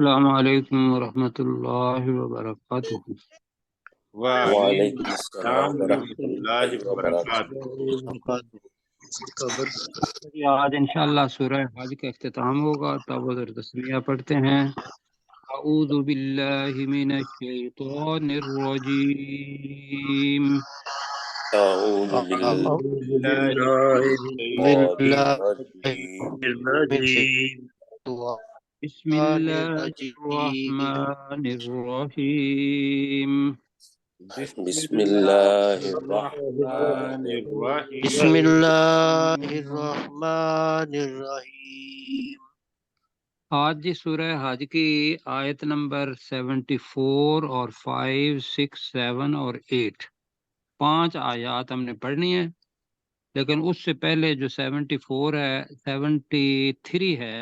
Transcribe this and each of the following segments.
السلام علیکم ورحمۃ اللہ وبرکاتہ۔ وعلیکم وعلیکم السلام السلام ورحمۃ ورحمۃ اللہ اللہ وبرکاتہ۔ وبرکاتہ۔ آج انشاءاللہ سورہ حج کا اختتام ہوگا، تعوذ اور تسمیہ پڑھتے ہیں۔ اعوذ باللہ من الشیطان الرجیم، اعوذ باللہ اعوذ اعوذ باللہ من من الشیطان الرجیم۔ الرجیم۔ بسم اللہ الرحمن الرحیم، بسم بسم اللہ اللہ الرحمن بسم الرحیم۔ اللہ الرحمن الرحیم۔ آج جی سورہ حج کی آیت نمبر 74 اور 5، 6، 7 اور 8، 5 آیات ہم نے پڑھنی ہے، لیکن اس سے پہلے جو 74 ہے، 73 ہے،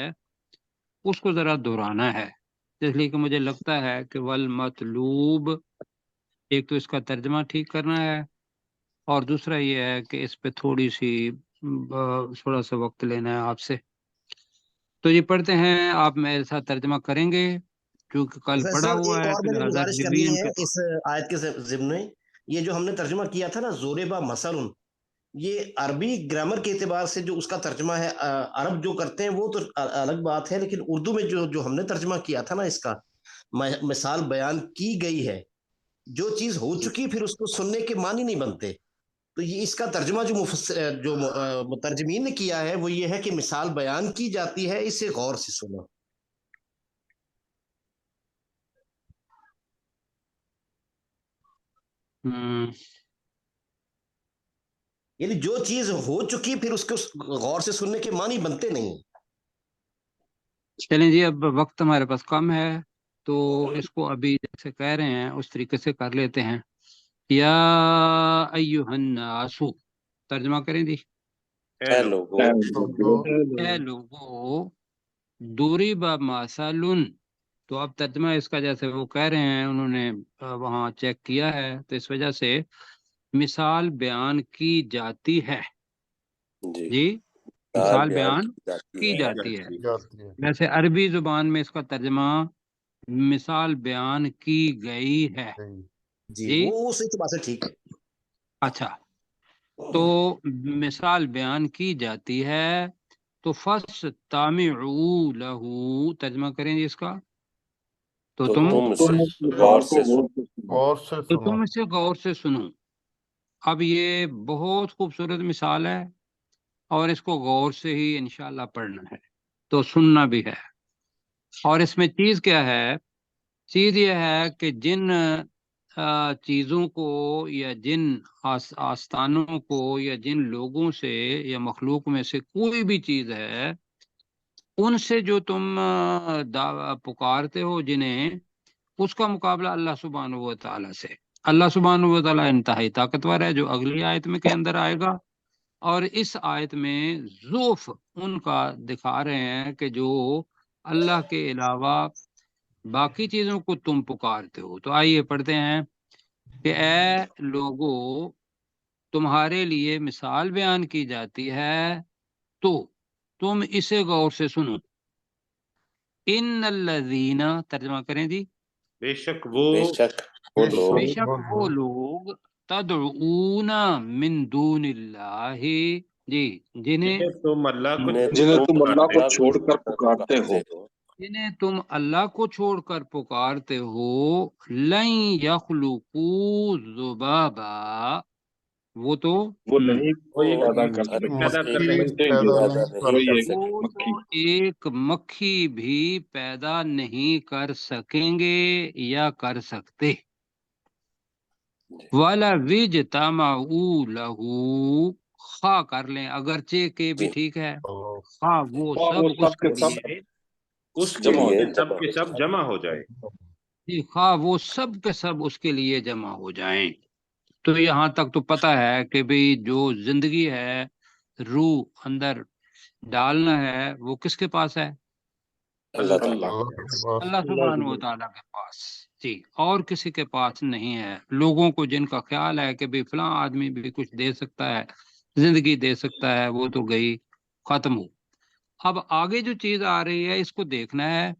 اس کو ذرا دہرانا ہے، اس لیے کہ مجھے لگتا ہے کہ والمطلوب، ایک تو اس کا ترجمہ ٹھیک کرنا ہے، اور دوسرا یہ ہے کہ اس پہ تھوڑا سا وقت لینا ہے آپ سے۔ تو یہ پڑھتے ہیں، آپ میرے ساتھ ترجمہ کریں گے کیونکہ کل پڑھا پروفیسر ہوا ایک ہے، اور تو میں نے لہٰذا گزارش کرنی ریویژن ہے کے طور۔ اس آیت کے ضمن میں، یہ جو ہم نے ترجمہ کیا تھا نا زوریبا مثلاً، یہ عربی گرامر کے اعتبار سے جو اس کا ترجمہ ہے، عرب جو کرتے ہیں وہ تو الگ بات ہے، لیکن اردو میں جو ہم نے ترجمہ کیا تھا نا، اس کا مثال بیان کی گئی ہے، جو چیز ہو چکی پھر اس کو سننے کے معنی نہیں بنتے، تو یہ اس کا ترجمہ جو مترجمین نے کیا ہے وہ یہ ہے کہ مثال بیان کی جاتی ہے، اسے غور سے سنو۔ یعنی جو چیز ہو چکی پھر اس کو غور سے سننے کے معنی بنتے نہیں۔ چلیں جی، اب وقت ہمارے پاس کم ہے، تو اس کو ابھی جیسے کہہ رہے ہیں اس طریقے سے کر لیتے ہیں۔ یا ایہا الناس، ترجمہ کریں جی۔ اے لوگو، اے لوگو، ضرب مثل، تو اب ترجمہ اس کا جیسے وہ کہہ رہے ہیں، انہوں نے وہاں چیک کیا ہے، تو اس وجہ سے مثال بیان کی جاتی ہے جی، مثال بیان کی جاتی ہے۔ ویسے عربی زبان میں اس کا ترجمہ مثال بیان کی گئی ہے جی جی۔ وہ صحیح تو بات ہے، ٹھیک ہے۔ اچھا، تو مثال بیان کی جاتی ہے، تو فاستمعوا لہ، ترجمہ کریں جی اس کا، تو تم غور سے سنو۔ اسے غور سے سنو۔ اب یہ بہت خوبصورت مثال ہے، اور اس کو غور سے ہی انشاءاللہ پڑھنا ہے، تو سننا بھی ہے۔ اور اس میں چیز کیا ہے؟ چیز یہ ہے کہ جن چیزوں کو یا جن آستانوں کو یا جن لوگوں سے یا مخلوق میں سے کوئی بھی چیز ہے، ان سے جو تم پکارتے ہو جنہیں، اس کا مقابلہ اللہ سبحانہ و تعالیٰ سے۔ اللہ سبحانہ و تعالیٰ انتہائی طاقتور ہے، جو اگلی آیت میں کے اندر آئے گا، اور اس آیت میں ضعف ان کا دکھا رہے ہیں کہ جو اللہ کے علاوہ باقی چیزوں کو تم پکارتے ہو۔ تو آئیے پڑھتے ہیں کہ اے لوگو، تمہارے لیے مثال بیان کی جاتی ہے، تو تم اسے غور سے سنو۔ ان الذین، ترجمہ کریں جی۔ بے شک بے شک وہ لوگ بے شک وہ لوگ تدعون من دون اللہ، جی، جنہیں تم اللہ کو جنہیں تم اللہ کو پکارتے چھوڑ کر پکارتے ہو، اللہ کو چھوڑ کر پکارتے ہو، لن یخلقوا ذبابا، وہ تو وہ نہیں وہ ایک پیدا کر مکھی سکتے، پیدا کر نہیں فرشتے سکتے۔ جو پیدا نہیں وہی کر ہے سکتے۔ وہ تو مکھی۔ ایک مکھی بھی پیدا نہیں کر سکیں گے یا کر سکتے۔ والا وج تمعوا لہو، خواہ کر لیں، اگرچہ کے بھی جی ٹھیک ہے، خواہ وہ اور سب وہ اس سب کے کے سب لیے، اس کے جمع ہو لیے جائے۔ سب کے سب جمع ہو جائے۔ جی، خواہ وہ سب کے سب اس کے لیے جمع ہو جائیں۔ تو یہاں تک تو پتہ ہے کہ بھی جو زندگی ہے، روح اندر ڈالنا ہے، وہ کس کے پاس ہے؟ اللہ تعالیٰ اللہ سبحانہ و تعالیٰ کے پاس، جی، اور کسی کے پاس نہیں ہے۔ لوگوں کو جن کا خیال ہے کہ بھی فلاں آدمی بھی کچھ دے سکتا ہے، زندگی دے سکتا ہے، وہ تو گئی، ختم ہو۔ اب آگے جو چیز آ رہی ہے اس کو دیکھنا ہے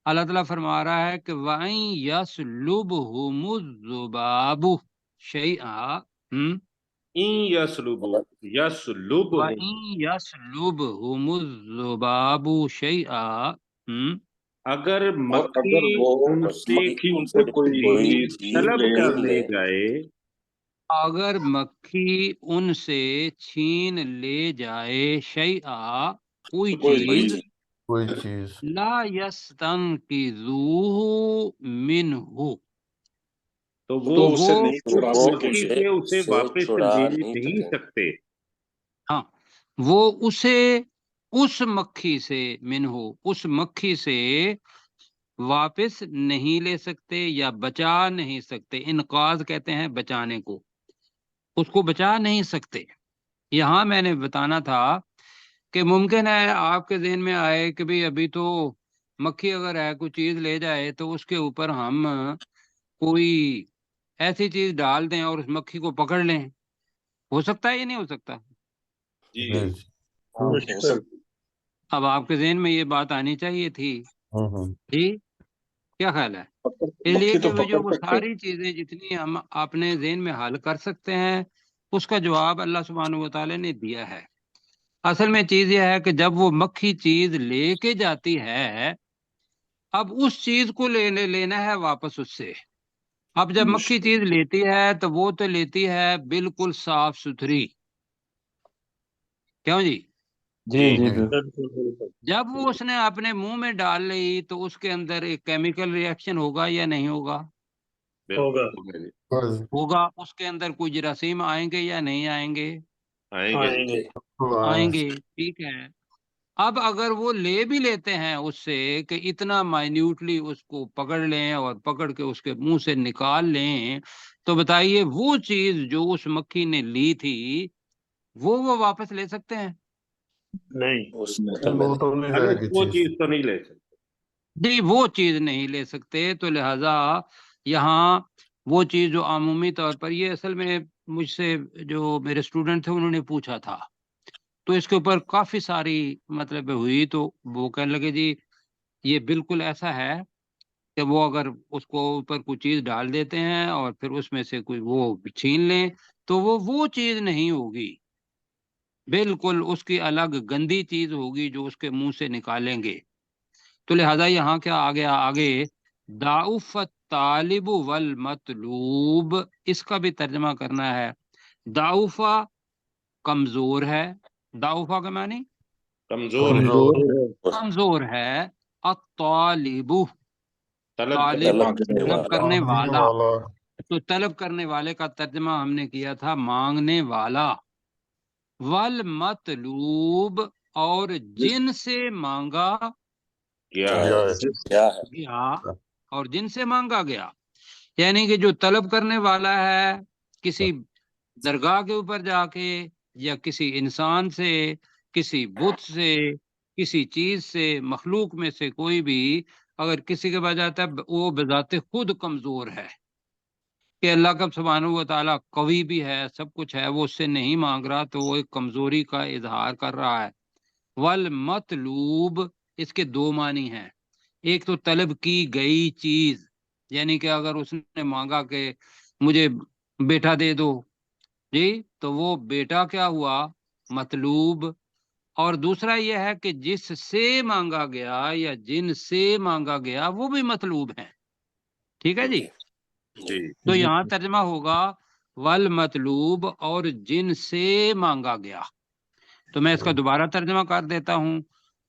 اللہ تعالیٰ فرما رہا ہے کہ وَإِن يَسْلُبْهُمُ الذُّبَابُ شَيْئًا ان یسلب وَإِن يَسْلُبْهُمُ الذُّبَابُ شَيْئًا اگر اور مکھی اگر وہ ان سے مکھی ان سے کچھ کوئی بھی چیز طلب لے کر لے لے جائے، اگر مکھی ان سے چھین لے جائے شیئا کوئی کوئی چیز چیز کوئی چیز لا یستنقذوہ منہ تو تو وہ اسے نہیں اس چھڑا مکھی سکیں سے اسے واپس لے نہیں سکتے۔ ہاں وہ اسے اس مکھی سے منہ اس مکھی سے واپس نہیں لے سکتے یا بچا نہیں سکتے۔ انقاذ کہتے ہیں بچانے کو، اس کو بچا نہیں سکتے۔ یہاں میں نے بتانا تھا کہ ممکن ہے آپ کے ذہن میں آئے کہ بھی ابھی تو مکھی اگر ہے کوئی چیز لے جائے تو اس کے اوپر ہم کوئی ایسی چیز ڈال دیں اور اس مکھی کو پکڑ لیں، ہو سکتا ہے یا نہیں ہو سکتا؟ جی جی ہو سکتا اب آپ کے ذہن میں یہ بات آنی چاہیے تھی جی، کیا خیال ہے؟ اس لیے مکھی کہ تو وہ جو پکڑ وہ سکتے ساری چیزیں جتنی ہم اپنے ذہن میں حل کر سکتے ہیں اس کا جواب اللہ سبحانہ و تعالی نے دیا ہے۔ اصل میں چیز یہ ہے کہ جب وہ مکھی چیز لے کے جاتی ہے، اب اس چیز کو لینا ہے واپس اس سے۔ اب جب مکھی چیز لیتی ہے تو وہ تو لیتی ہے بالکل صاف ستھری، کیوں جی؟ جی جی جب وہ اس نے اپنے منہ میں ڈال لی تو اس کے اندر ایک کیمیکل ری ایکشن ہوگا یا نہیں ہوگا؟ ہوگا۔ اس کے اندر کوئی جراثیم آئیں گے یا نہیں آئیں گے؟ آئیں گے، ٹھیک ہے۔ اب اگر وہ لے بھی لیتے ہیں اس سے کہ اتنا مائنیوٹلی اس کو پکڑ لیں اور پکڑ کے اس کے منہ سے نکال لیں، تو بتائیے وہ چیز جو اس مکھی نے لی تھی وہ واپس لے سکتے ہیں؟ نہیں وہ تو نہیں جائے گی وہ چیز چیز تو نہیں لے سکتے۔ جی وہ چیز نہیں لے سکتے، تو لہذا یہاں وہ چیز جو عمومی طور پر، یہ اصل میں مجھ سے جو میرے اسٹوڈنٹ تھے انہوں نے پوچھا تھا تو اس کے اوپر کافی ساری مطلب ہوئی، تو وہ کہنے لگے جی یہ بالکل ایسا ہے کہ وہ اگر اس کو اوپر کوئی چیز ڈال دیتے ہیں اور پھر اس میں سے کوئی وہ چھین لیں تو وہ چیز نہیں ہوگی، بالکل اس کی الگ گندی چیز ہوگی جو اس کے منہ سے نکالیں گے۔ تو لہذا یہاں کیا آ گیا آگے، ضعف الطالب والمطلوب، اس کا بھی ترجمہ کرنا ہے۔ ضعفہ کمزور ہے، ضعفہ کا معنی کمزور ہے، کمزور ہے، الطالب طلب طالب کرنے طلب کرنے مانگنے والا، والا تو طلب کرنے والے کا ترجمہ ہم نے کیا تھا مانگنے والا۔ والمطلوب اور جن سے مانگا گیا گیا، اور جن سے مانگا گیا، یعنی کہ جو طلب کرنے والا ہے کسی درگاہ کے اوپر جا کے یا کسی انسان سے، کسی بت سے، کسی چیز سے، مخلوق میں سے کوئی بھی اگر کسی کے پاس جاتا ہے وہ بذات خود کمزور ہے، کہ اللہ کا سبحانہ و تعالیٰ قوی بھی ہے، سب کچھ ہے، وہ اس سے نہیں مانگ رہا تو وہ ایک کمزوری کا اظہار کر رہا ہے۔ والمطلوب اس کے دو معنی ہیں، ایک تو طلب کی گئی چیز، یعنی کہ اگر اس نے مانگا کہ مجھے بیٹا دے دو جی، تو وہ بیٹا کیا ہوا؟ مطلوب۔ اور دوسرا یہ ہے کہ جس سے مانگا گیا یا جن سے مانگا گیا وہ بھی مطلوب ہے، ٹھیک ہے جی۔ جی تو یہاں ترجمہ ہوگا والمطلوب اور جن سے مانگا گیا۔ تو میں اس کا دوبارہ ترجمہ کر دیتا ہوں،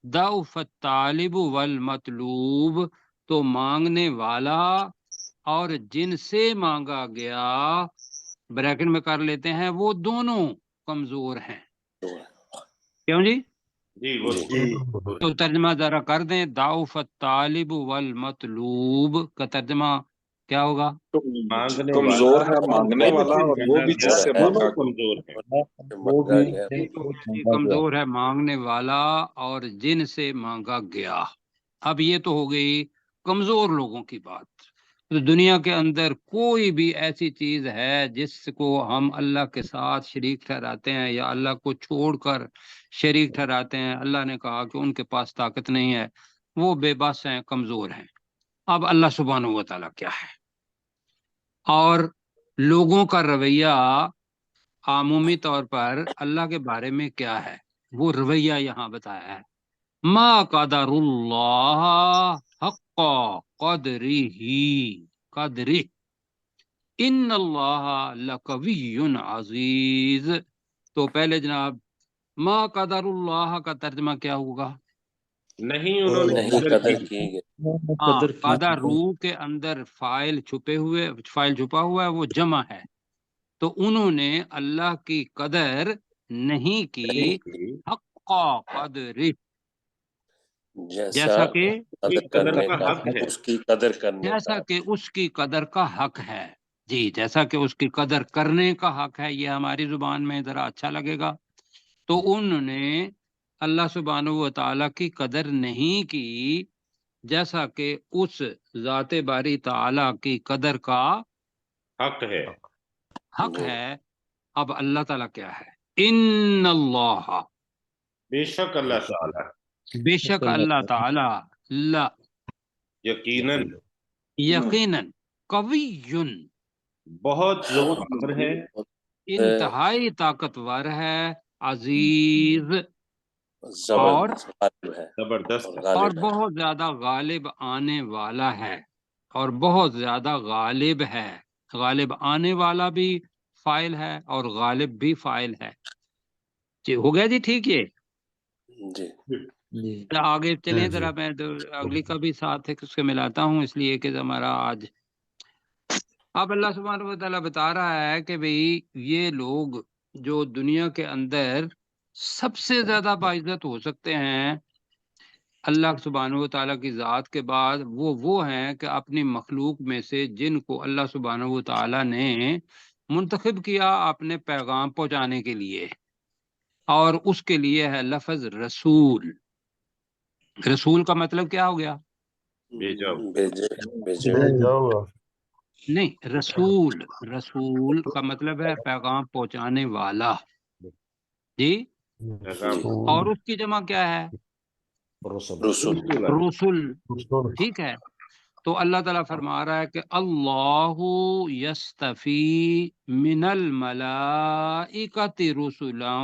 ضعف الطالب والمطلوب، تو مانگنے والا اور جن سے مانگا گیا، بریکٹ میں کر لیتے ہیں، وہ دونوں کمزور ہیں، کیوں جی؟ جی وہ تو ترجمہ ذرا کر دیں، ضعف الطالب والمطلوب کا ترجمہ کیا ہوگا؟ مانگنے کمزور والا ہے اور مانگنے جن والا سے اور وہ مانگا بھی گیا، جس سے دونوں مانگا کمزور ہیں۔ کمزور ہے مانگنے والا اور جن سے مانگا گیا۔ اب یہ تو ہو گئی کمزور لوگوں کی بات۔ تو دنیا کے اندر کوئی بھی ایسی چیز ہے جس کو ہم اللہ کے ساتھ شریک ٹھہراتے ہیں یا اللہ کو چھوڑ کر شریک ٹھہراتے ہیں، اللہ نے کہا کہ ان کے پاس طاقت نہیں ہے، وہ بے بس ہیں، کمزور ہیں۔ اب اللہ سبحانہ و تعالیٰ کیا ہے اور لوگوں کا رویہ عمومی طور پر اللہ کے بارے میں کیا ہے، وہ رویہ یہاں بتایا ہے۔ ما قدر اللہ حق قدری ان اللہ لقوی عزیز۔ تو پہلے جناب ما قدر اللہ کا ترجمہ کیا ہوگا؟ نہیں انہوں نے نہیں قدر قدر کی۔ کی گئی۔ ہاں، قدر روح کے اندر فائل چھپا ہوا ہے، وہ جمع ہے۔ تو انہوں نے اللہ کی قدر نہیں کی، حق قدر، جیسا کہ قدر کرنے کا حق ہے، اس کی قدر کرنے جیسا کا کہ اس کی قدر کا حق ہے۔ جی، جیسا کہ اس کی قدر کرنے کا حق ہے، یہ ہماری زبان میں ذرا اچھا لگے گا۔ تو انہوں نے اللہ سبحانہ و تعالیٰ کی قدر نہیں کی جیسا کہ اس ذات باری تعالیٰ کی قدر کا حق ہے۔ حق ہے۔ اب اللہ تعالیٰ کیا ہے؟ ان اللہ، بے شک اللہ تعالی، بے شک اللہ تعالیٰ، لا، یقیناً یقیناً، قوی، بہت زور ہے، انتہائی طاقتور ہے، عزیز، اور غالب ہے، زبردست اور ہے۔ اور غالب ہے۔ بہت زیادہ غالب آنے والا ہے، اور بہت زیادہ غالب ہے۔ غالب آنے والا بھی فاعل ہے اور غالب بھی فاعل ہے۔ جی ہو گیا جی، ٹھیک ہے۔ جی آگے چلیں جی ذرا، میں اگلی کا بھی ساتھ ہے اس کے ملاتا ہوں، اس لیے کہ ہمارا آج اب اللہ سبحانہ و تعالیٰ بتا رہا ہے کہ بھئی یہ لوگ جو دنیا کے اندر سب سے زیادہ باعزت ہو سکتے ہیں اللہ سبحانہ و تعالیٰ کی ذات کے بعد، وہ ہیں کہ اپنی مخلوق میں سے جن کو اللہ سبحانہ و تعالیٰ نے منتخب کیا اپنے پیغام پہنچانے کے لیے، اور اس کے لیے ہے لفظ رسول۔ رسول کا مطلب کیا ہو گیا؟ بھیجا بھیجے جاؤ نہیں، رسول، رسول کا مطلب ہے پیغام پہنچانے والا۔ جی، اور اس کی جمع کیا ہے؟ رسول۔ رسول، ٹھیک ہے۔ تو اللہ تعالیٰ فرما رہا ہے کہ اللہ یستفی من الملائکۃ رسلا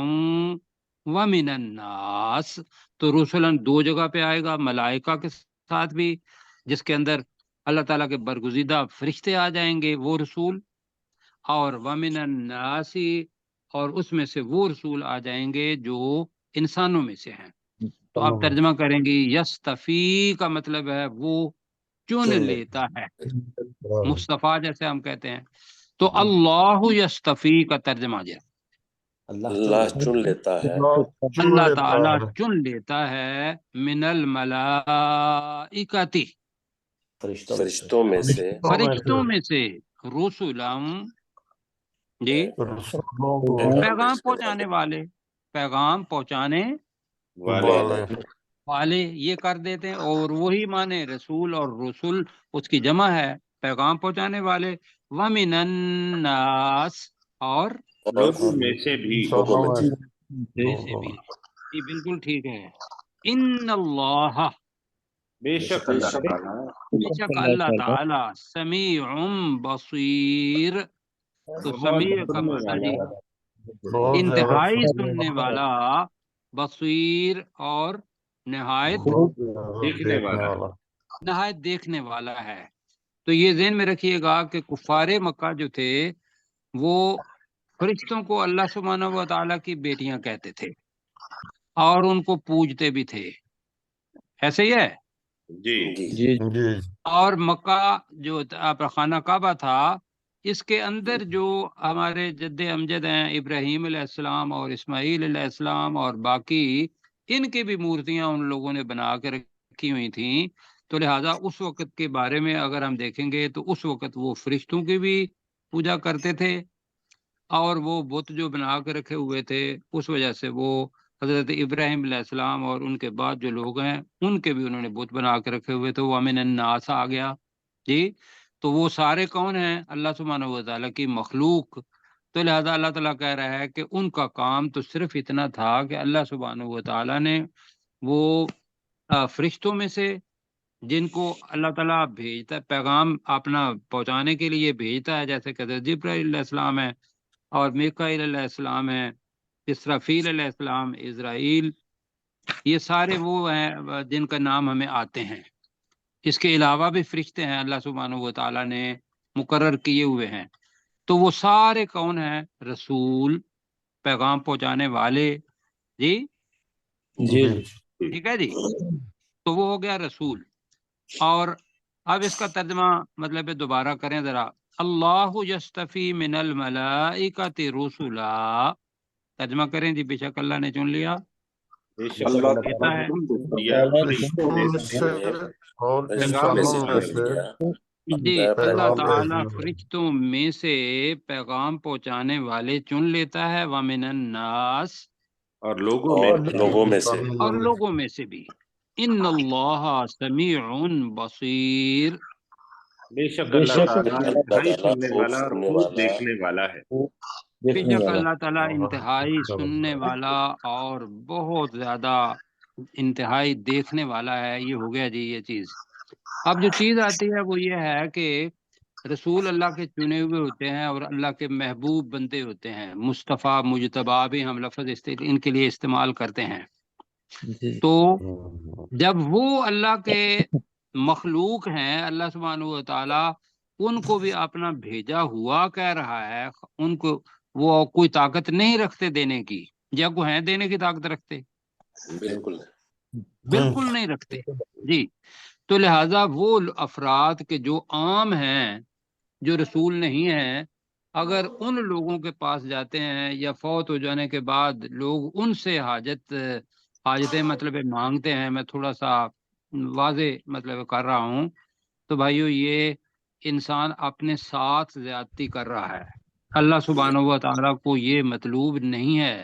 ومن الناس۔ تو رسولن دو جگہ پہ آئے گا، ملائکہ کے ساتھ بھی، جس کے اندر اللہ تعالیٰ کے برگزیدہ فرشتے آ جائیں گے، وہ رسول، اور ومن الناس، اور اس میں سے وہ رسول آ جائیں گے جو انسانوں میں سے ہیں۔ تو آپ ترجمہ کریں گے، یستفی کا مطلب ہے وہ چن لیتا ہے، مصطفیٰ جیسے ہم کہتے ہیں۔ تو اللہ یستفی کا ترجمہ جائے، اللہ چن لیتا ہے، اللہ تعالیٰ چن لیتا ہے من الملائکۃ، فرشتوں میں سے، فرشتوں میں سے، رسولم، جی، پیغام پہنچانے والے، پیغام پہنچانے والے یہ کر دیتے ہیں، اور وہی معنی رسول اور رسول اس کی جمع ہے، پیغام پہنچانے والے۔ وَمِنَ النَّاسِ، اور لوگوں میں سے بھی، سے بھی، یہ بالکل ٹھیک ہے۔ ان اللہ، بے شک اللہ تعالی، بے شک اللہ تعالی، سمیع بصیر۔ تو سمیع کا معنی انتہائی سننے والا، بصیر اور نہایت دیکھنے والا ہے۔ تو یہ ذہن میں رکھیے گا کہ کفار مکہ جو تھے وہ فرشتوں کو اللہ سبحانہ و تعالیٰ کی بیٹیاں کہتے تھے اور ان کو پوجتے بھی تھے، ایسے ہی ہے۔ جی اور مکہ جو خانہ کعبہ تھا، اس کے اندر جو ہمارے جد امجد ہیں ابراہیم علیہ السلام اور اسماعیل علیہ السلام اور باقی، ان کی بھی مورتیاں ان لوگوں نے بنا کے رکھی ہوئی تھیں۔ تو لہٰذا اس وقت کے بارے میں اگر ہم دیکھیں گے تو اس وقت وہ فرشتوں کی بھی پوجا کرتے تھے، اور وہ بت جو بنا کے رکھے ہوئے تھے اس وجہ سے وہ حضرت ابراہیم علیہ السلام اور ان کے بعد جو لوگ ہیں ان کے بھی انہوں نے بت بنا کے رکھے ہوئے تھے، وہ وَمِنَ النَّاسِ آ گیا۔ جی، تو وہ سارے کون ہیں؟ اللہ سبحانہ و تعالیٰ کی مخلوق۔ تو لہذا اللہ تعالیٰ کہہ رہا ہے کہ ان کا کام تو صرف اتنا تھا کہ اللہ سبحانہ و تعالیٰ نے وہ فرشتوں میں سے جن کو اللہ تعالیٰ بھیجتا ہے، پیغام اپنا پہنچانے کے لیے بھیجتا ہے، جیسے کہ حضرت جبرائیل علیہ السلام ہے اور میکائیل علیہ السلام ہے، اسرافیل علیہ السلام، اسرائیل، یہ سارے وہ ہیں جن کا نام ہمیں آتے ہیں۔ اس کے علاوہ بھی فرشتے ہیں اللہ سبحانہ و تعالیٰ نے مقرر کیے ہوئے ہیں۔ تو وہ سارے کون ہیں؟ رسول، پیغام پہنچانے والے۔ جی جی ٹھیک ہے جی، تو وہ ہو گیا رسول۔ اور اب اس کا ترجمہ مطلب دوبارہ کریں ذرا۔ اللہ یستفی من الملائکۃ رسلا، ترجمہ کریں جی۔ بے شک اللہ نے چن لیا، بے شک اللہ کہتا ہے فرشتوں میں سے اور انسانوں میں سے جی اللہ پیغام تعالیٰ بھیجنے والے۔ فرشتوں میں سے پیغام پہنچانے والے چن لیتا ہے، ومن الناس، اور لوگوں میں اور لوگوں میں سے، اور لوگوں میں سے بھی۔ ان اللہ سمیع بصیر، بے شک اللہ تعالیٰ انتہائی سننے والا اور سننے خوب والا، دیکھنے والا ہے۔ بے شک اللہ تعالیٰ انتہائی اور سننے والا اور بہت زیادہ انتہائی دیکھنے والا ہے۔ یہ ہو گیا جی یہ چیز۔ اب جو چیز آتی ہے وہ یہ ہے کہ رسول اللہ کے چنے ہوئے ہوتے ہیں اور اللہ کے محبوب بندے ہوتے ہیں۔ مصطفیٰ، مجتبیٰ بھی ہم لفظ ان کے لیے استعمال کرتے ہیں۔ تو جب وہ اللہ کے مخلوق ہیں، اللہ سبحانہ و تعالیٰ ان کو بھی اپنا بھیجا ہوا کہہ رہا ہے، ان کو وہ کوئی طاقت نہیں رکھتے دینے کی، یا کو ہیں دینے کی طاقت رکھتے؟ بالکل بالکل نہیں رکھتے جی۔ تو لہٰذا وہ افراد کے جو عام ہیں، جو رسول نہیں ہیں، اگر ان لوگوں کے پاس جاتے ہیں یا فوت ہو جانے کے بعد لوگ ان سے حاجتیں مطلب مانگتے ہیں، میں تھوڑا سا واضح مطلب کر رہا ہوں، تو بھائیو یہ انسان اپنے ساتھ زیادتی کر رہا ہے۔ اللہ سبحانہ و تعالیٰ کو یہ مطلوب نہیں ہے۔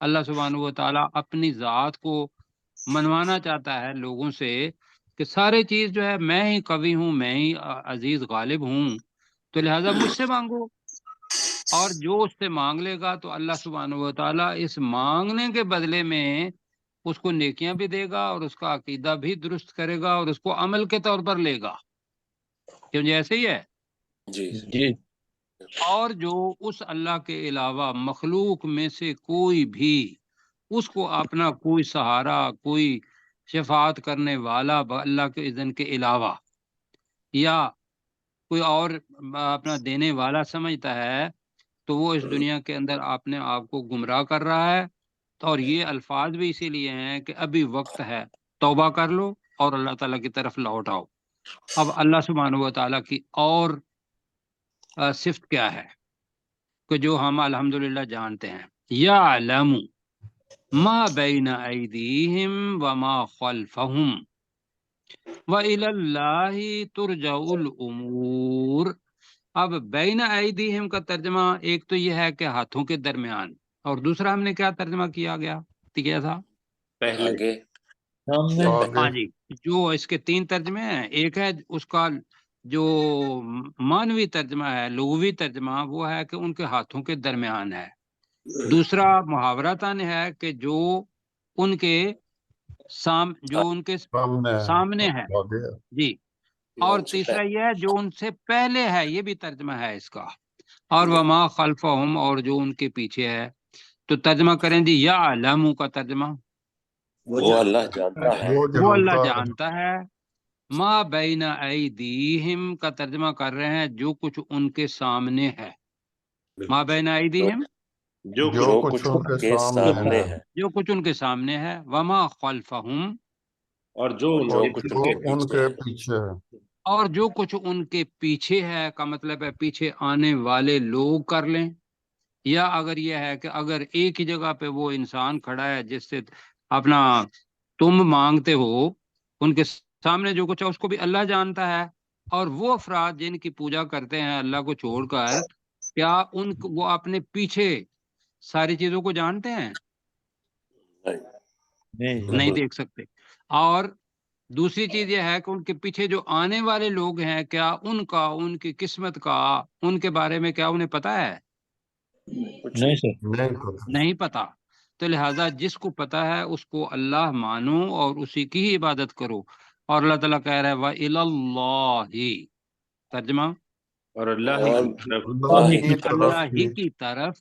اللہ سبحانہ و تعالیٰ اپنی ذات کو منوانا چاہتا ہے لوگوں سے کہ سارے چیز جو ہے میں ہی قوی ہوں، میں ہی عزیز غالب ہوں، تو لہٰذا مجھ سے مانگو، اور جو اس سے مانگ لے گا تو اللہ سبحانہ و تعالیٰ اس مانگنے کے بدلے میں اس کو نیکیاں بھی دے گا اور اس کا عقیدہ بھی درست کرے گا اور اس کو عمل کے طور پر لے گا، کیوں جی ایسے ہی ہے جی اور جو اس اللہ کے علاوہ مخلوق میں سے کوئی بھی اس کو اپنا کوئی سہارا، کوئی شفاعت کرنے والا اللہ کے اذن کے علاوہ یا کوئی اور اپنا دینے والا سمجھتا ہے، تو وہ اس دنیا کے اندر اپنے آپ کو گمراہ کر رہا ہے۔ اور یہ الفاظ بھی اسی لیے ہیں کہ ابھی وقت ہے، توبہ کر لو اور اللہ تعالیٰ کی طرف لوٹ آؤ۔ اب اللہ سبحانہ و تعالیٰ کی اور صفت کیا ہے کہ جو ہم الحمدللہ جانتے ہیں؟ یعلم ما بین ایدیہم وما خلفہم وإلی اللہ ترجع الامور۔ اب بین ایدیہم کا ترجمہ ایک تو یہ ہے کہ ہاتھوں کے درمیان، اور دوسرا ہم نے کیا ترجمہ کیا تھا پہلے ہاں جی، جو اس کے 3 ترجمے ہیں۔ ایک ہے اس کا جو مانوی ترجمہ ہے، لغوی ترجمہ، وہ ہے کہ ان کے ہاتھوں کے درمیان ہے۔ دوسرا محاورتاً ہے کہ جو ان کے سامنے ہے جی، اور تیسرا یہ ہے جو ان سے پہلے ہے، یہ بھی ترجمہ ہے اس کا، اور وما خلفہم، اور جو ان کے پیچھے ہے۔ تو ترجمہ کریں جی یعلم کا ترجمہ وہ اللہ جانتا ہے، وہ اللہ جانتا ہے۔ ما بین ایدیہم کا ترجمہ کر رہے ہیں جو کچھ ان کے سامنے ہے۔ ما بین ایدیہم جو کچھ ان کے سامنے ہے، جو کچھ ان کے سامنے ہے، وما خلفہم، اور جو کچھ ان کے پیچھے ہے۔ اور جو کچھ ان کے پیچھے ہے کا مطلب ہے پیچھے آنے والے لوگ کر لیں، یا اگر یہ ہے کہ اگر ایک ہی جگہ پہ وہ انسان کھڑا ہے جس سے اپنا تم مانگتے ہو، ان کے سامنے جو کچھ ہے اس کو بھی اللہ جانتا ہے۔ اور وہ افراد جن کی پوجا کرتے ہیں اللہ کو چھوڑ کر، کیا وہ اپنے پیچھے ساری چیزوں کو جانتے ہیں؟ نہیں دیکھ سکتے۔ اور دوسری چیز یہ ہے کہ ان کے پیچھے جو آنے والے لوگ ہیں، کیا ان کا، ان کی قسمت کا، ان کے بارے میں کیا انہیں پتا ہے؟ نہیں سر، نہیں پتا۔ تو لہٰذا جس کو پتہ ہے اس کو اللہ مانو اور اسی کی ہی عبادت کرو. اور اللہ تعالیٰ کہہ رہا ہے وَإِلَى اللَّهِ، ترجمہ اور اللہ اور کی طرف اللہ جی کی طرف اللہ ہی ہی کی طرف.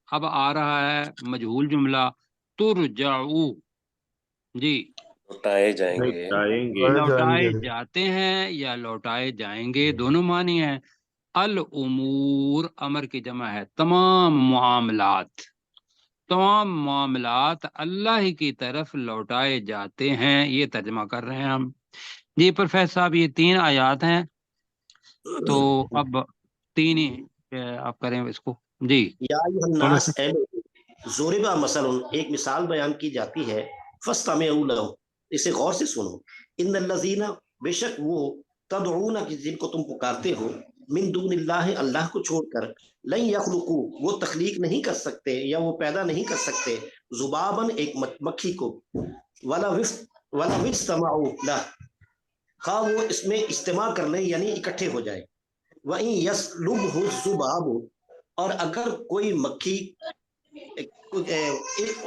اب آ رہا ہے مجہول جملہ ترجعو، جی لوٹائے جائیں گے. جائیں گے. لوٹائے جائیں لوٹائے گے. جاتے ہیں یا لوٹائے جائیں گے، دونوں معنی ہیں. الامور امر کی جمع ہے، تمام معاملات، تمام معاملات اللہ ہی کی طرف لوٹائے جاتے ہیں، یہ ترجمہ کر رہے ہیں ہم. جی پروفیسر صاحب یہ 3 آیات ہیں، تو اب 3 ہی آپ کریں اس کو. جی یا ایھا الناس، اے لوگو، ضرب مثل، ایک مثال بیان کی جاتی ہے، فاستمعوا لہ، اسے غور سے سنو. ان الذین، بے شک وہ، تدعون، جن کو تم پکارتے ہو، من دون اللہ، اللہ کو چھوڑ کر، لن یخلقوا، وہ تخلیق نہیں کر سکتے یا وہ پیدا نہیں کر سکتے، ذباباً، ایک مکھی کو، ولا اجتمعوا لہ، خواہ وہ اس میں اجتماع کر لیں یعنی اکٹھے ہو جائے. وَإِن يَسْلُبْهُ الذُّبَابُ، اور اگر کوئی مکھی،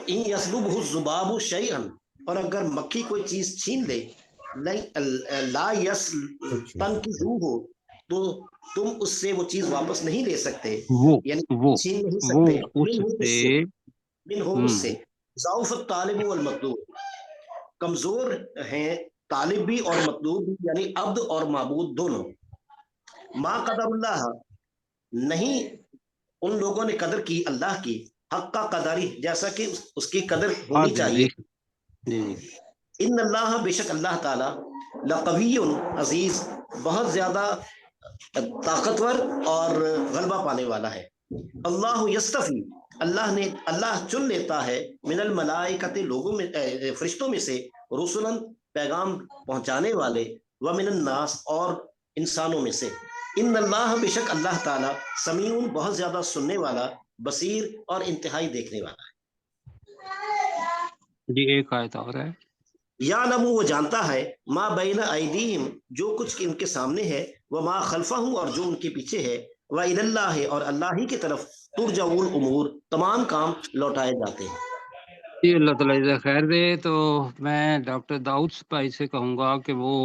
ان یسلبہ الذباب شیئا، اور اگر مکھی کوئی چیز چھین لے، لا یستنقذوہ، تو تم اس سے وہ چیز واپس نہیں لے سکتے، وہ یعنی چھین نہیں وہ سکتے. اس سے منہ اس سے، ضعف الطالب والمطلوب، کمزور ہیں طالب بھی اور مطلوب بھی، یعنی عبد اور معبود دونوں. ما قدر اللہ، نہیں ان لوگوں نے قدر کی اللہ کی، حق کا قدری، جیسا کہ اس کی قدر ہونی چاہیے. جی ان اللہ، بے شک اللہ تعالی، لقوی عزیز، بہت زیادہ طاقتور اور غلبہ پانے والا ہے. اللہ یستفی، اللہ چن لیتا ہے، من الملائکۃ، لوگوں میں، فرشتوں میں سے، رسلاً، پیغام پہنچانے والے، ومن الناس، اور انسانوں میں سے. ان اللہ، بے شک اللہ تعالی، سمیع، بہت زیادہ سننے والا، بصیر، اور انتہائی دیکھنے والا ہے. جی ایک آیت اور ہے. یعلم، وہ جانتا ہے، ما بین ایدیہم، جو کچھ ان کے سامنے ہے، وما خلفہم، اور جو ان کے پیچھے ہے، وإلی اللہ، اور اللہ ہی کی طرف، ترجع الامور، تمام کام لوٹائے جاتے ہیں. جی اللہ تعالیٰ جزا خیر دے. تو میں ڈاکٹر داؤد بھائی سے کہوں گا کہ وہ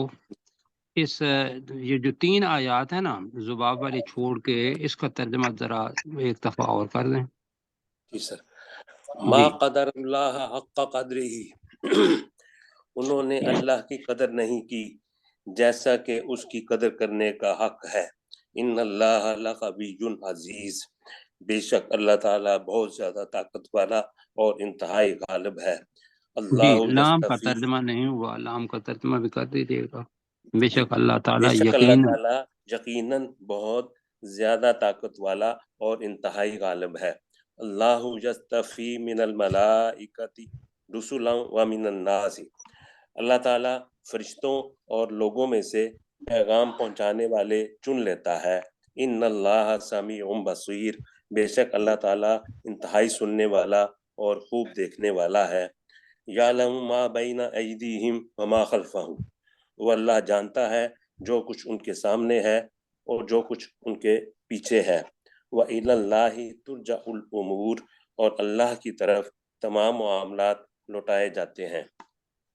اس یہ جو 3 آیات ہیں نا ذباب والی چھوڑ کے، اس کا ترجمہ ذرا ایک دفعہ اور کر دیں. جی سر. ما قدر اللہ حق قدرہ، انہوں نے اللہ کی قدر نہیں کی جیسا کہ اس کی قدر کرنے کا حق ہے. ان اللہ لقوی عزیز، بے شک اللہ تعالیٰ بہت زیادہ طاقت والا اور انتہائی غالب ہے. جی اللہ لام کا یستفی، ترجمہ نہیں ہوا، لام کا ترجمہ بھی کر دیجیے گا. بے شک اللہ بے تعالیٰ شک اللہ یقین تعالیٰ یقیناً بہت زیادہ طاقت والا اور انتہائی غالب ہے. اللہ یستفی من الملائکۃ رسلا ومن الناس، اللہ تعالیٰ فرشتوں اور لوگوں میں سے پیغام پہنچانے والے چن لیتا ہے. ان اللہ سمیع بصیر، بے شک اللہ تعالیٰ انتہائی سننے والا اور خوب دیکھنے والا ہے. یعلم ما بین ایدیہم وما خلفہم، وہ اللہ جانتا ہے جو کچھ ان کے سامنے ہے اور جو کچھ ان کے پیچھے ہے. وإلی اللہ ترجع الامور، اور اللہ کی طرف تمام معاملات لوٹائے جاتے ہیں.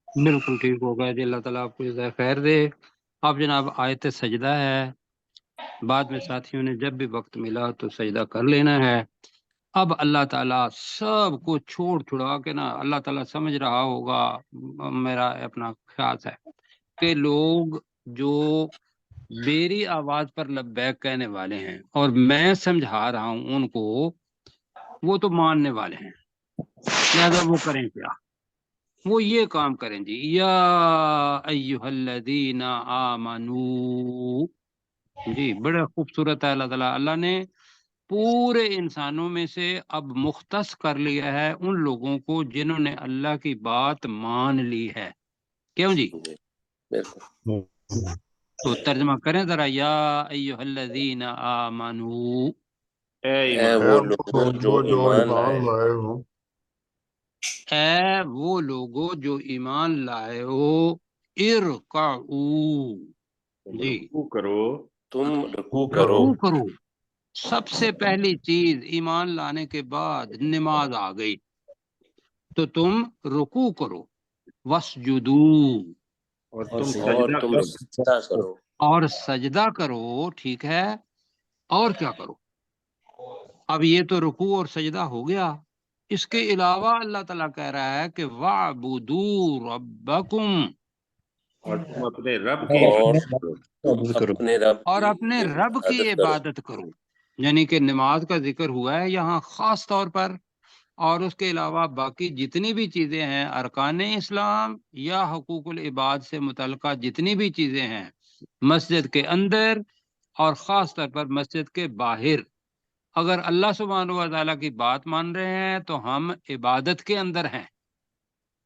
بالکل ٹھیک ہو گیا. جی اللہ تعالیٰ آپ کو جزائے خیر دے. اب جناب آیت سجدہ ہے، بعد میں ساتھیوں نے جب بھی وقت ملا تو سجدہ کر لینا ہے. اب اللہ تعالیٰ سب کو چھوڑ چھڑا کے نا، اللہ تعالیٰ سمجھ رہا ہوگا، میرا اپنا خیال ہے کہ لوگ جو میری آواز پر لبیک کہنے والے ہیں اور میں سمجھا رہا ہوں ان کو، وہ تو ماننے والے ہیں، لہذا وہ کریں کیا؟ وہ یہ کام کریں جی، یا ایہا الذین آمنو. جی بڑا خوبصورت ہے. اللہ تعالیٰ نے پورے انسانوں میں سے اب مختص کر لیا ہے ان لوگوں کو جنہوں نے اللہ کی بات مان لی ہے. کیوں جی؟ بالکل. تو ترجمہ کریں ذرا، یا ایہا الذین آمنو. اے وہ لوگ جو ایمان لائے، ہو، اے وہ لوگوں جو ایمان لائے ہو، ارکعو، جی رکوع کرو. تم رکوع کرو. رکوع کرو. سب سے پہلی چیز ایمان لانے کے بعد نماز آ گئی. تو تم رکوع کرو، وسجدو اور تم اور سجدہ تم کرو، سجدہ کرو، اور سجدہ کرو، ٹھیک ہے، اور کیا کرو؟ اب یہ تو رکوع اور سجدہ ہو گیا، اس کے علاوہ اللہ تعالیٰ کہہ رہا ہے کہ وَاعْبُدُوا رَبَّكُمْ، اور تم اپنے رب کی اور عبادت کرو۔ اپنے رب اور کی اپنے رب کی عبادت کرو۔ عبادت کرو، یعنی کہ نماز کا ذکر ہوا ہے یہاں خاص طور پر، اور اس کے علاوہ باقی جتنی بھی چیزیں ہیں ارکان اسلام یا حقوق العباد سے متعلقہ جتنی بھی چیزیں ہیں مسجد کے اندر اور خاص طور پر مسجد کے باہر، اگر اللہ سبحانہ و تعالیٰ کی بات مان رہے ہیں تو ہم عبادت کے اندر ہیں،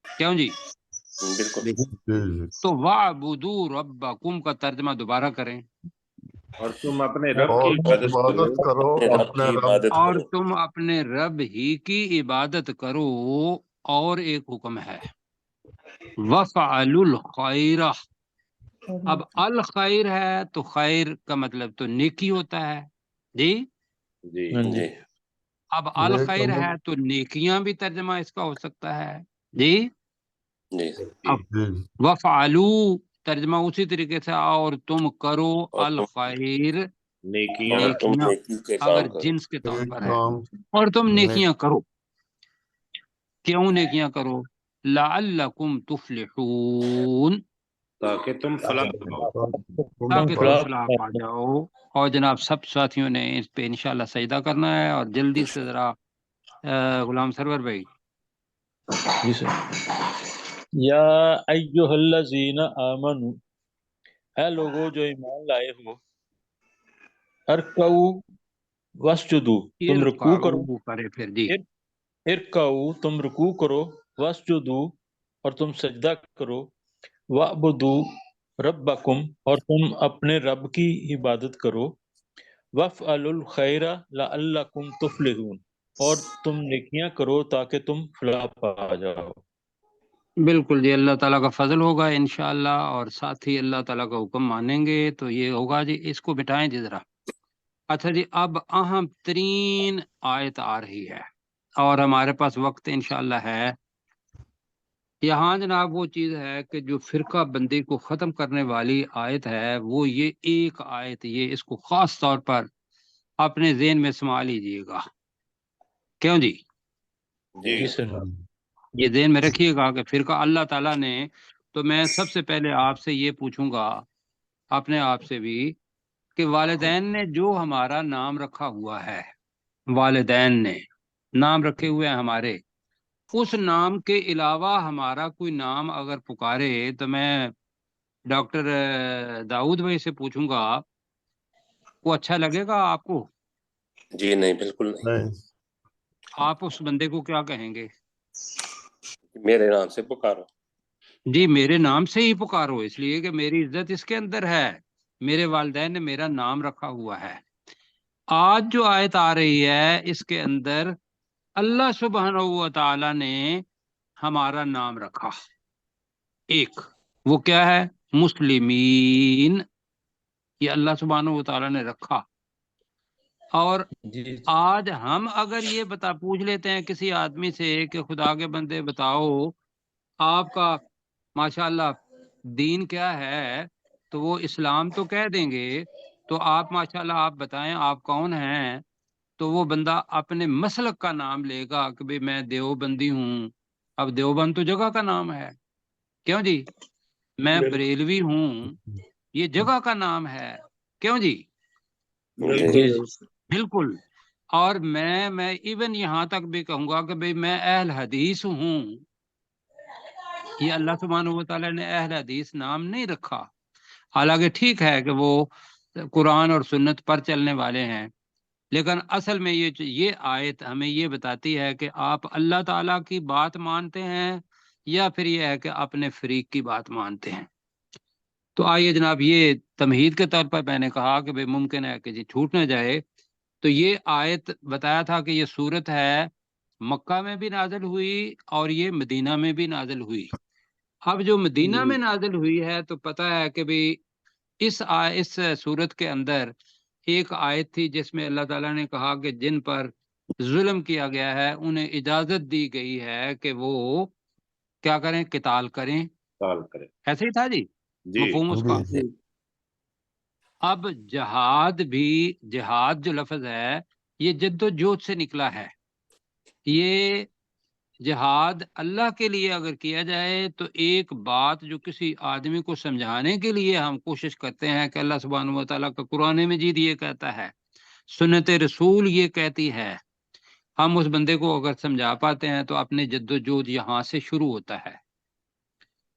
کیوں جی؟ بالکل، جی جی تو وَاعْبُدُوا رَبَّكُمْ کا ترجمہ دوبارہ کریں، اور تم اپنے رب اور کی عبادت عبادت کرو، کرو اپنے رب اپنے کی رب، عبادت اور کرو۔ تم اپنے رب ہی کی عبادت کرو، اور ایک حکم ہے وَفْعَلُوا الْخَيْرَ، اب الخیر ہے تو خیر کا مطلب تو نیکی ہوتا ہے، جی، جی جی اب نیک الخیر عمل، ہے تو نیکیاں بھی ترجمہ اس کا ہو سکتا ہے، جی، جی اب جی وَفْعَلُوا ترجمہ اسی طریقے سے، اور تم کرو اور تم الخیر، نیکیاں نیکیاں نیکی کے اگر کام کرو۔ جنس کے طور ایک پر ہے، کام اور تم نیک نیکیاں کرو، کیوں نیکیاں کرو؟ لعلکم تفلحون، تاکہ تم فلاح پاؤ۔ تاکہ تم فلاح پا جاؤ۔ اور جناب سب ساتھیوں نے اس پہ انشاءاللہ سجدہ کرنا ہے، اور جلدی سے ذرا غلام سرور بھائی جی سر۔ یا ایہا الذین آمنو، اے لوگو جو ایمان لائے ہو، ارکعوا واسجدوا، تم رکوع کرو، ارکعوا کرے پھر، جی، ارکعوا تم رکوع کرو، واسجدوا اور تم سجدہ کرو، وَاعْبُدُوا رَبَّكُمْ اور تم اپنے رب کی عبادت کرو، وَافْعَلُوا الْخَيْرَ لَعَلَّكُمْ تُفْلِحُونَ اور تم نیکیاں کرو تاکہ تم فلاح پا جاؤ۔ بالکل جی، اللہ تعالیٰ کا فضل ہوگا انشاءاللہ، اور ساتھ ہی اللہ تعالیٰ کا حکم مانیں گے تو یہ ہوگا جی۔ اس کو بٹائیں جی ذرا۔ اچھا جی، اب اہم ترین آیت آ رہی ہے، اور ہمارے پاس وقت انشاءاللہ ہے۔ یہاں جناب وہ چیز ہے کہ جو فرقہ بندی کو ختم کرنے والی آیت ہے، وہ یہ ایک آیت، یہ اس کو خاص طور پر اپنے ذہن میں سما لیجئے گا، کیوں جی؟ جی سر۔ یہ ذہن میں رکھیے گا کہ فرقہ اللہ تعالیٰ نے، تو میں سب سے پہلے آپ سے یہ پوچھوں گا، اپنے آپ سے بھی، کہ والدین نے جو ہمارا نام رکھا ہوا ہے، والدین نے نام رکھے ہوئے ہیں ہمارے، اس نام کے علاوہ ہمارا کوئی نام اگر پکارے تو میں ڈاکٹر داؤد بھائی سے پوچھوں گا، وہ اچھا لگے گا آپ کو؟ جی نہیں، بالکل نہیں، نہیں، آپ اس بندے کو کیا کہیں گے؟ میرے نام سے پکارو۔ جی، میرے نام سے ہی پکارو، اس لیے کہ میری عزت اس کے اندر ہے، میرے والدین نے میرا نام رکھا ہوا ہے۔ آج جو آیت آ رہی ہے اس کے اندر اللہ سبحانہ و تعالی نے ہمارا نام رکھا ایک، وہ کیا ہے؟ مسلمین، یہ اللہ سبحانہ و تعالی نے رکھا۔ اور جی آج ہم اگر یہ پوچھ لیتے ہیں کسی آدمی سے کہ خدا کے بندے بتاؤ آپ کا ماشاءاللہ دین کیا ہے، تو وہ اسلام تو کہہ دیں گے، تو آپ ماشاءاللہ آپ بتائیں آپ کون ہیں، تو وہ بندہ اپنے مسلک کا نام لے گا کہ بھئی میں دیوبندی ہوں۔ اب دیوبند تو جگہ کا نام ہے، کیوں جی؟ میں بریلوی ہوں، یہ جگہ کا نام ہے، کیوں جی؟ جی بالکل۔ اور میں ایون یہاں تک بھی کہوں گا کہ بھئی میں اہل حدیث ہوں، یہ اللہ سبحانہ و تعالیٰ نے اہل حدیث نام نہیں رکھا، حالانکہ ٹھیک ہے کہ وہ قرآن اور سنت پر چلنے والے ہیں، لیکن اصل میں یہ آیت ہمیں یہ بتاتی ہے کہ آپ اللہ تعالیٰ کی بات مانتے ہیں یا پھر یہ ہے کہ اپنے فریق کی بات مانتے ہیں۔ تو آئیے جناب، یہ تمہید کے طور پر میں نے کہا کہ بھئی ممکن ہے کہ جی چھوٹ نہ جائے، تو یہ آیت بتایا تھا کہ یہ صورت ہے مکہ میں بھی نازل ہوئی اور یہ مدینہ میں بھی نازل ہوئی۔ اب جو مدینہ میں نازل ہوئی ہے تو پتہ ہے کہ بھئی اس صورت کے اندر ایک آیت تھی جس میں اللہ تعالیٰ نے کہا کہ جن پر ظلم کیا گیا ہے انہیں اجازت دی گئی ہے کہ وہ کیا کریں؟ قتال کریں. سوال کریں. ایسے ہی تھا جی جی مفہوم اس کا. جی اب جہاد بھی، جہاد جو لفظ ہے یہ جد و جہد سے نکلا ہے. یہ جہاد اللہ کے لیے اگر کیا جائے تو ایک بات جو کسی آدمی کو سمجھانے کے لیے ہم کوشش کرتے ہیں کہ اللہ سبحانہ و تعالیٰ کا قرآن مجید یہ کہتا ہے، سنت رسول یہ کہتی ہے، ہم اس بندے کو اگر سمجھا پاتے ہیں تو اپنے جد و جہد یہاں سے شروع ہوتا ہے.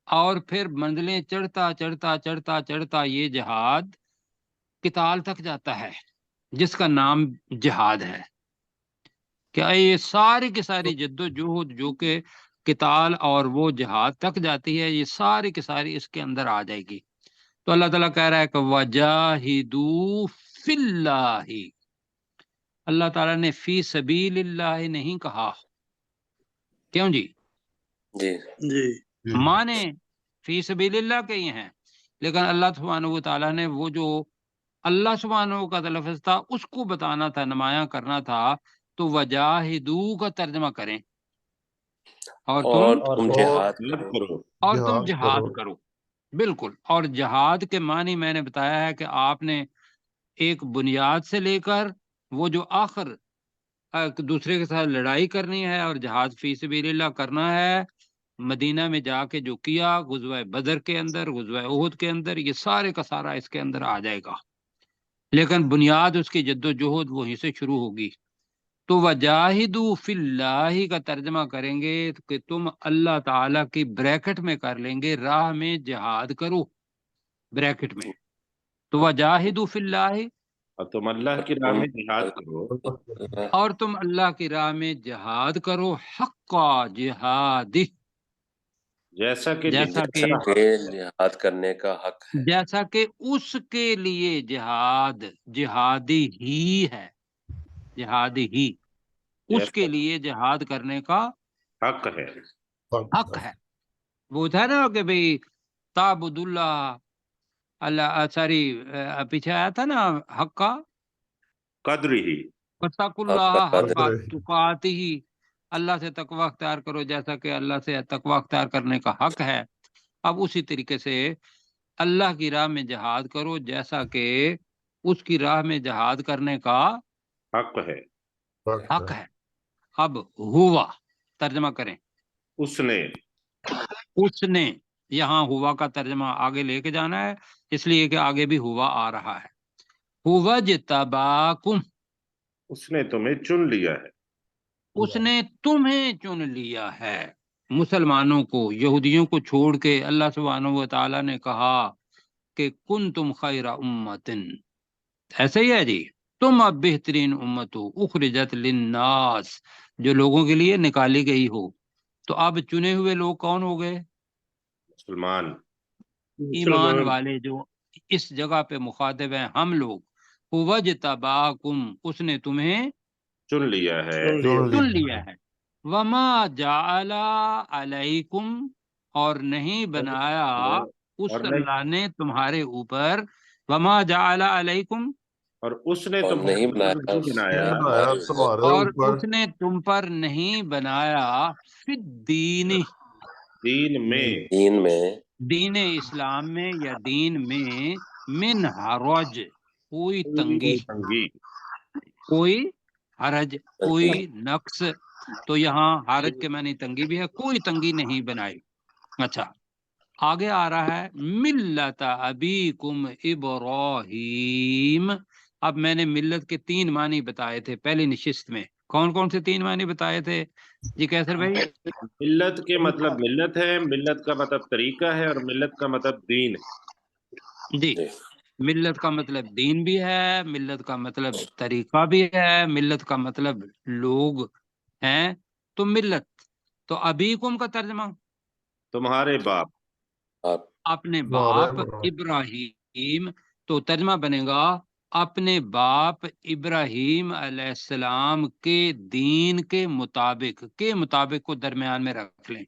اور پھر منزلیں چڑھتا چڑھتا چڑھتا چڑھتا یہ جہاد قتال تک جاتا ہے، جس کا نام جہاد ہے. کیا یہ ساری کی ساری جد و جہد جو کہ قتال اور وہ جہاد تک جاتی ہے، یہ ساری کی ساری اس کے اندر آ جائے گی. تو اللہ تعالیٰ کہہ رہا ہے کہ وَجَاهِدُوا فِي اللَّهِ، اللہ تعالیٰ نے فی سبیل اللہ نہیں کہا. کیوں جی؟ جی جی مانے فی سبیل اللہ کے یہ ہیں، لیکن اللہ سبحانہ و تعالیٰ نے وہ جو اللہ سبحانہ کا لفظ تھا اس کو بتانا تھا، نمایاں کرنا تھا، تو وجاہدو کا ترجمہ کریں اور تم جہاد کرو. اور تم جہاد کرو. بالکل. اور جہاد کے معنی میں نے بتایا ہے کہ آپ نے ایک بنیاد سے لے کر وہ جو آخر دوسرے کے ساتھ لڑائی کرنی ہے اور جہاد فی سبیل اللہ کرنا ہے، مدینہ میں جا کے جو کیا غزوہ بدر کے اندر، غزوہ احد کے اندر، یہ سارے کا سارا اس کے اندر آ جائے گا. لیکن بنیاد اس کی جد و جہد وہیں سے شروع ہوگی. تو وجاہدوا فی اللہ کا ترجمہ کریں گے کہ تم اللہ تعالیٰ کی بریکٹ میں کر لیں گے راہ میں جہاد کرو، بریکٹ میں. تو وجاہدوا فی اللہ، اور تم اللہ کی راہ میں جہاد کرو. اور تم اللہ کی راہ میں جہاد کرو حقا جہادہ، جیسا کہ جہاد کرنے کا حق ہے، جیسا کہ اس کے لیے جہاد جہادی ہی ہے، جہادی ہی اس کے لیے جہاد کرنے کا حق ہے. حق ہے. وہ تھا نا کہ بھئی تعبد اللہ، اللہ ساری پیچھے آیا تھا نا حق کا، قدر ہی وَاتَّقُوا اللَّهَ حَقَّ تُقَاتِهِ، اللہ سے تقوی اختیار کرو جیسا کہ اللہ سے تقوی اختیار کرنے کا حق ہے. اب اسی طریقے سے اللہ کی راہ میں جہاد کرو جیسا کہ اس کی راہ میں جہاد کرنے کا حق ہے. حق ہے. اب ہوا ترجمہ کریں. اس نے یہاں ہوا کا ترجمہ آگے لے کے جانا ہے، اس لیے کہ آگے بھی ہوا آ رہا ہے. ہوا جتباکم، اس نے تمہیں چن لیا ہے. اس نے تمہیں چن لیا ہے. مسلمانوں کو، یہودیوں کو چھوڑ کے اللہ سبحانہ و تعالیٰ نے کہا کہ کنتم خیر امتن، ایسے ہی ہے جی، تم اب بہترین امت ہو اخرجت للناس، جو لوگوں کے لیے نکالی گئی ہو. تو اب چنے ہوئے لوگ کون ہو گئے؟ مسلمان. ایمان والے جو اس جگہ پہ مخاطب ہیں ہم لوگ. وَجْتَبَاكُمْ، اس نے تمہیں چن لیا ہے. چن لیا ہے. وَمَا جَعَلَ عَلَيْكُمْ، اور نہیں بنایا اس اللہ نے تمہارے اوپر. وَمَا جَعَلَ عَلَيْكُمْ، اور اس نے اور تمہیں نہیں بنایا اور اس نے تم پر نہیں بنایا فی الدین، دین میں، دین دین اسلام میں یا دین میں، من حرج، کوئی تنگی، کوئی حرج، کوئی نقص. تو یہاں حرج کے معنی تنگی بھی ہے، کوئی تنگی نہیں بنائی. اچھا آگے آ رہا ہے ملت ابیکم ابراہیم. اب میں نے ملت کے 3 معنی بتائے تھے پہلی نشست میں. کون کون سے 3 معنی بتائے تھے جی کیسر بھائی؟ ملت کے مطلب ملت ہے، ملت کا مطلب طریقہ ہے، اور ملت کا مطلب دین ہے. جی ملت کا مطلب دین بھی ہے، ملت کا مطلب طریقہ بھی ہے، ملت کا مطلب لوگ ہیں. تو ملت، تو ابیکم کا ترجمہ تمہارے باپ، اپنے باپ ابراہیم، تو ترجمہ بنے گا اپنے باپ ابراہیم علیہ السلام کے دین کے مطابق کو درمیان میں رکھ لیں.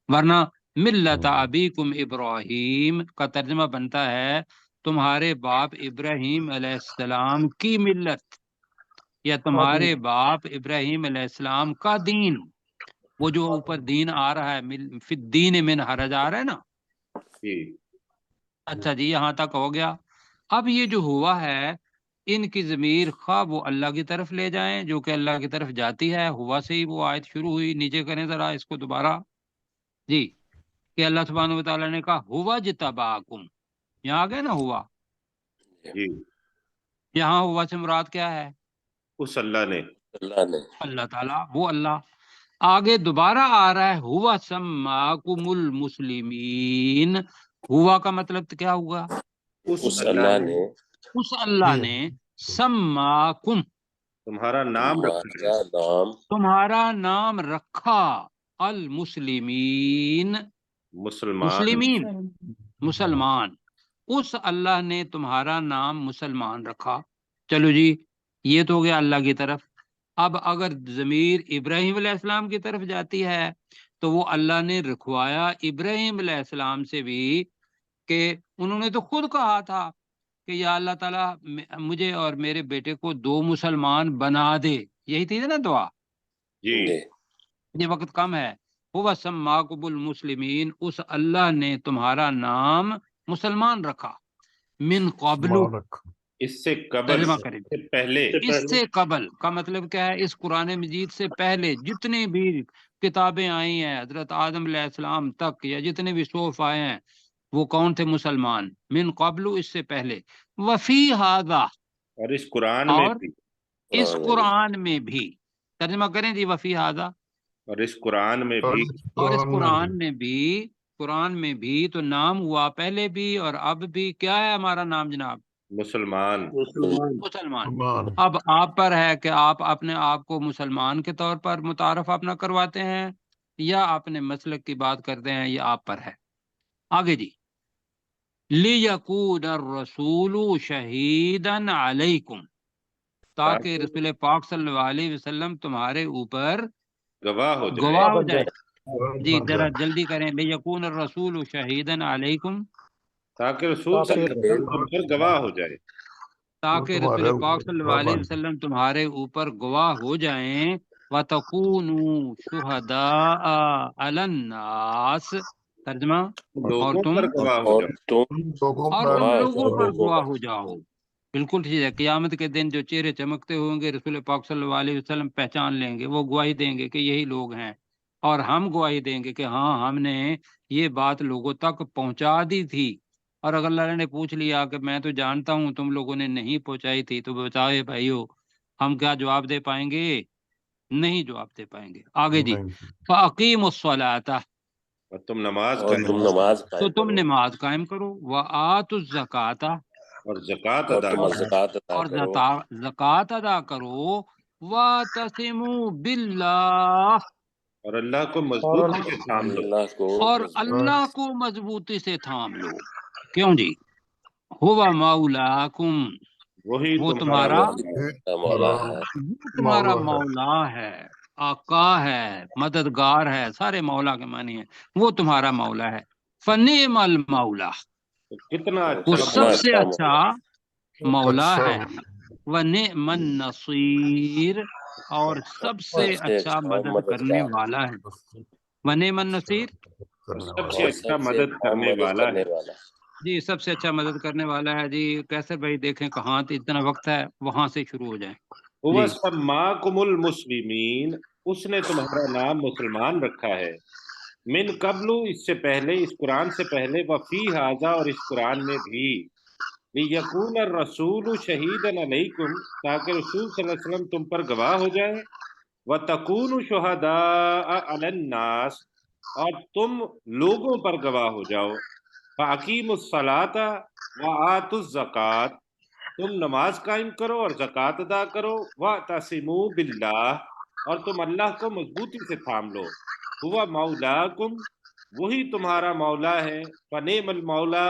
ورنہ ملت ابیکم ابراہیم کا ترجمہ بنتا ہے تمہارے باپ ابراہیم علیہ السلام کی ملت. یا تمہارے باپ ابراہیم علیہ السلام کا دین، وہ جو اوپر دین آ رہا ہے، فی الدین من حرج آ رہا ہے نا. اچھا جی، یہاں تک ہو گیا. اب یہ جو ہوا ہے، ان کی ضمیر خواہ وہ اللہ کی طرف لے جائیں، جو کہ اللہ کی طرف جاتی ہے. ہوا سے ہی وہ آیت شروع ہوئی. نیچے کریں ذرا اس کو دوبارہ جی، کہ اللہ سبحانہ و تعالیٰ نے کہا ہوا جتباکم. یہاں آ گئے نا ہوا. جی، یہاں ہوا سے مراد کیا ہے؟ اس اللہ نے، اللہ تعالیٰ، وہ اللہ. آگے دوبارہ آ رہا ہے ہوا سماکم المسلمین. ہوا کا مطلب کیا ہوا؟ اس اللہ نے اس اللہ نے سماکم، تمہارا نام رکھا ہے، تمہارا نام رکھا، المسلمین، مسلمین، مسلمان. اس اللہ نے تمہارا نام مسلمان رکھا. چلو جی، یہ تو ہو گیا اللہ کی طرف. اب اگر ضمیر ابراہیم علیہ السلام کی طرف جاتی ہے تو وہ اللہ نے رکھوایا ابراہیم علیہ السلام سے بھی، کہ انہوں نے تو خود کہا تھا کہ یا اللہ تعالیٰ مجھے اور میرے بیٹے کو 2 مسلمان بنا دے. یہی تھی نا دعا. جی، یہ وقت کم ہے. ہوا سماکم المسلمین، اس اللہ نے تمہارا نام مسلمان رکھا. من قبل، اس سے قبل، ترجمہ کریں، سے پہلے، اس سے قبل کا مطلب کیا ہے؟ اس قرآن مجید سے پہلے جتنی بھی کتابیں آئی ہیں حضرت آدم علیہ السلام تک، یا جتنے بھی صحف آئے ہیں، وہ کون تھے؟ مسلمان. من قبل، اس سے پہلے. وفی ھذا، اور اس قرآن میں اور بھی، اس قرآن میں بھی. ترجمہ کریں جی، وفی ھذا، اور اس قرآن میں بھی، اور اس قرآن میں بھی. قرآن میں بھی تو نام ہوا پہلے بھی اور اب بھی. کیا ہے ہمارا نام جناب؟ مسلمان. مسلمان. اب آپ پر ہے کہ آپ اپنے آپ کو مسلمان کے طور پر متعارف اپنا کرواتے ہیں یا اپنے مسلک کی بات کرتے ہیں، یہ آپ پر ہے. آگے جی، لِيَكُونَ الرَّسُولُ شَهِيدًا عَلَيْكُمْ، تاکہ رسول پاک صلی اللہ علیہ وسلم تمہارے اوپر گواہ ہو جائے. گواہ ہو جائے. جی ذرا جلدی کریں. لِيَكُونَ الرَّسُولُ شَهِيدًا عَلَيْكُمْ، تاکہ رسول صلی اللہ علیہ وسلم تم پر گواہ ہو جائے. تاکہ رسول پاک صلی اللہ علیہ وسلم تمہارے اوپر گواہ ہو جائیں. وَتَكُونُوا شُهَدَاءَ عَلَى النَّاسِ، ترجمہ، اور لوگوں تم، پر گواہ ہو جاؤ. اور تم لوگوں پر گواہ ہو جاؤ. بالکل ٹھیک ہے. قیامت کے دن جو چہرے چمکتے ہوں گے رسول پاک صلی اللہ علیہ وسلم پہچان لیں گے، وہ گواہی دیں گے کہ یہی لوگ ہیں. اور ہم گواہی دیں گے کہ ہاں ہم نے یہ بات لوگوں تک پہنچا دی تھی. اور اگر اللہ نے پوچھ لیا کہ میں تو جانتا ہوں تم لوگوں نے نہیں پہنچائی تھی، تو بتائے بھائیو ہم کیا جواب دے پائیں گے؟ نہیں جواب دے پائیں گے. آگے جی، فَأَقِيمُوا الصَّلَاةَ، اور تم نماز تو تم نماز قائم کرو. وَآتُوا الزَّكَاةَ، اور زکوٰۃ ادا کرو. اور زکوٰۃ ادا کرو. وَاعْتَصِمُوا بِاللَّهِ، اور اللہ کو مضبوطی سے تھام لو. اور اللہ کو مضبوطی سے تھام لو. کیوں جی؟ ہوا مولاکم، وہی وہ تمہارا تمہارا مولا ہے، آقا ہے، مددگار ہے. سارے مولا کے معنی ہیں. وہ تمہارا مولا ہے. فنعم المولا، کتنا وہ اچھا سب سے اچھا مولا ہے. ونعم النصیر، اور سب سے اچھا مدد کرنے والا ہے. ونعم النصیر، سب سے اچھا مدد کرنے والا ہے. جی سب سے اچھا مدد کرنے والا ہے. جی کیسر بھائی دیکھیں کہاں اتنا وقت ہے، وہاں سے شروع ہو جائیں. هو سماکم المسلمین، اس نے تمہارا نام مسلمان رکھا ہے. من قبل، اس سے پہلے، اس قرآن سے پہلے. وفی ھذا، اور اس قرآن میں بھی. لیکون الرسول شہیدا علیکم، تاکہ رسول صلی اللہ علیہ وسلم تم پر گواہ ہو جائے. وتکونوا شہداء علی الناس، اور تم لوگوں پر گواہ ہو جاؤ. فاقیموا الصلاۃ وآتوا الزکوٰۃ، تم نماز قائم کرو اور زکوٰۃ ادا کرو. واعتصموا باللہ، اور تم اللہ کو مضبوطی سے تھام لو. ہوا مولاکم، وہی تمہارا مولا ہے. فنعم المولا،